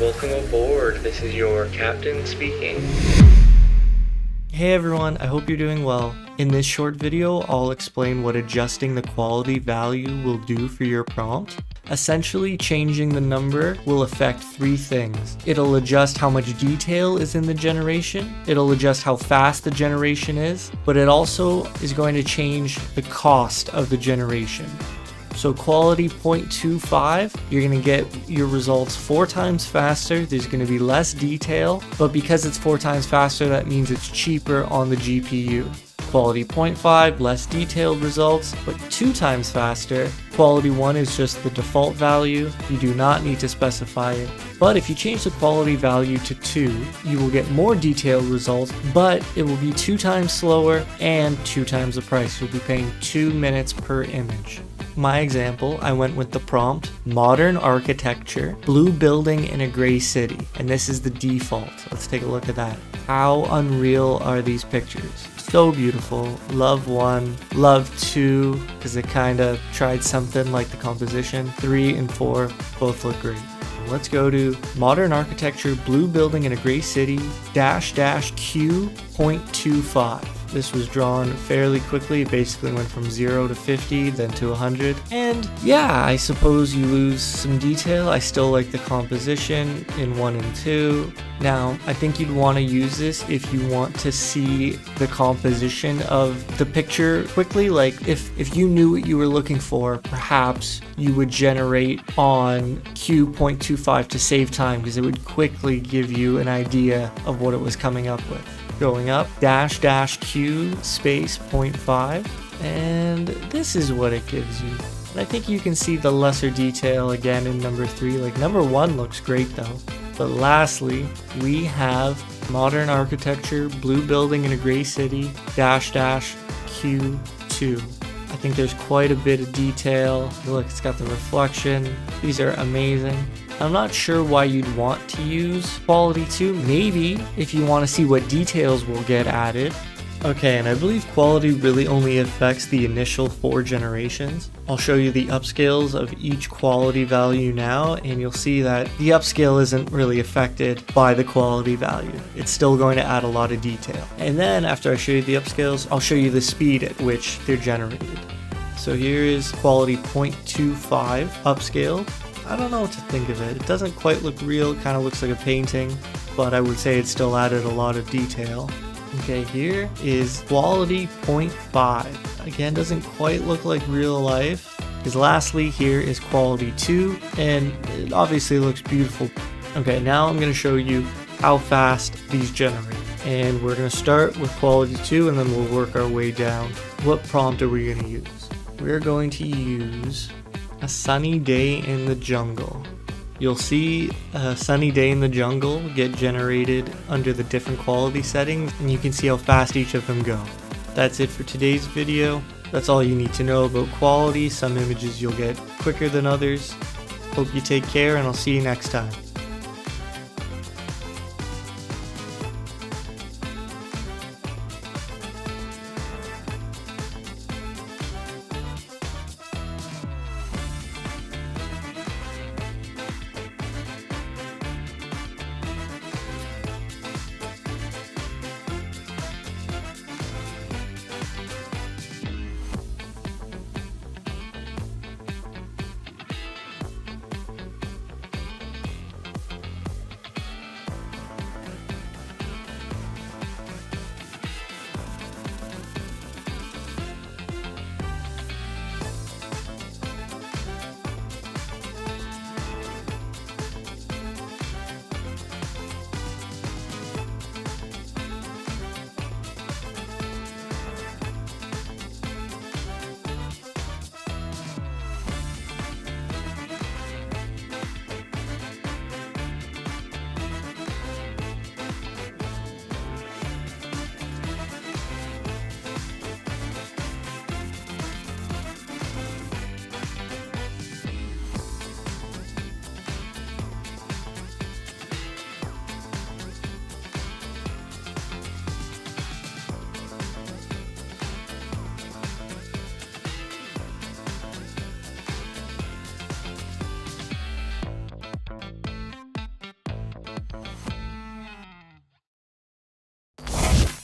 Welcome aboard. This is your captain speaking. Hey everyone, I hope you're doing well. In this short video, I'll explain what adjusting the quality value will do for your prompt. Essentially, changing the number will affect three things. It'll adjust how much detail is in the generation, it'll adjust how fast the generation is, but it also is going to change the cost of the generation. So quality 0.25, you're going to get your results 4 times faster, there's going to be less detail, but because it's 4 times faster, that means it's cheaper on the GPU. Quality 0.5, less detailed results, but 2 times faster. Quality 1 is just the default value, you do not need to specify it. But if you change the quality value to 2, you will get more detailed results, but it will be 2 times slower and 2 times the price. You'll be paying 2 minutes per image. My example, I went with the prompt, modern architecture, blue building in a gray city, and this is the default. Let's take a look at that. How unreal are these pictures? So beautiful. Love 1, love 2, because it kind of tried something like the composition. 3 and 4 both look great. Let's go to modern architecture, blue building in a gray city, -- Q.25. This was drawn fairly quickly. It basically went from 0 to 50, then to 100. And yeah, I suppose you lose some detail. I still like the composition in 1 and 2. Now, I think you'd want to use this if you want to see the composition of the picture quickly. Like if you knew what you were looking for, perhaps you would generate on Q.25 to save time, because it would quickly give you an idea of what it was coming up with. Going up, -- space 0.5, and this is what it gives you. And I think you can see the lesser detail again in number 3. Like number 1 looks great though. But lastly, we have modern architecture, blue building in a gray city, -- Q2. I think there's quite a bit of detail. Look, it's got the reflection. These are amazing. I'm not sure why you'd want to use quality 2. Maybe if you want to see what details will get added. Okay, and I believe quality really only affects the initial 4 generations. I'll show you the upscales of each quality value now, and you'll see that the upscale isn't really affected by the quality value. It's still going to add a lot of detail. And then after I show you the upscales, I'll show you the speed at which they're generated. So here is quality 0.25 upscale. I don't know what to think of it. It doesn't quite look real, it kind of looks like a painting, but I would say it still added a lot of detail. Okay, here is quality 0.5. Again, doesn't quite look like real life. Because lastly, here is quality 2, and it obviously looks beautiful. Okay, now I'm going to show you how fast these generate. And we're going to start with quality 2, and then we'll work our way down. What prompt are we going to use? We're going to use a sunny day in the jungle. You'll see a sunny day in the jungle get generated under the different quality settings, and you can see how fast each of them go. That's it for today's video. That's all you need to know about quality. Some images you'll get quicker than others. Hope you take care, and I'll see you next time.